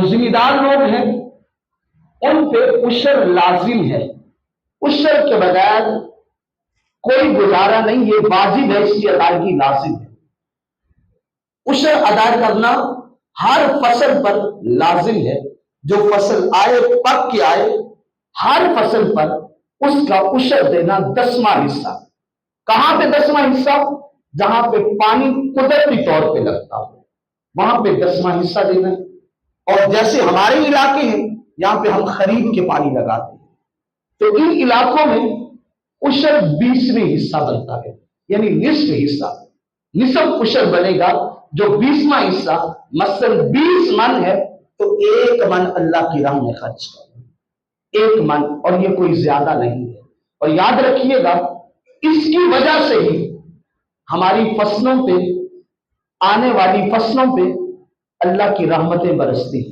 जिम्मेदार लोग हैं उन पे उशर लाजिम है। उशर के बगैर कोई गुजारा नहीं, ये वाजिब है, इसकी अदायगी लाजिम है। उशर अदा करना हर फसल पर लाजिम है। जो फसल आए, पक के आए, हर फसल पर उसका उशर देना 10वां हिस्सा। कहां पे 10वां हिस्सा? जहां पे पानी कुदरती तौर पे लगता हो वहां पे 10वां हिस्सा देना। और जैसे हमारे इलाके हैं यहां पे हम खरीद के पानी लगाते हैं, तो इन इलाकों में उशर 20वें हिस्सा बनता है, यानी निस्फ हिस्सा। निस्फ उशर बनेगा जो 20वां हिस्सा, मसलन 20 मन है तो 1 मन अल्लाह की राह में खर्च करो, 1 मन, और ये कोई ज्यादा नहीं है। और याद रखिएगा, इसकी वजह से ही हमारी फसलों पे, आने वाली फसलों पे अल्लाह की रहमतें बरसती हैं।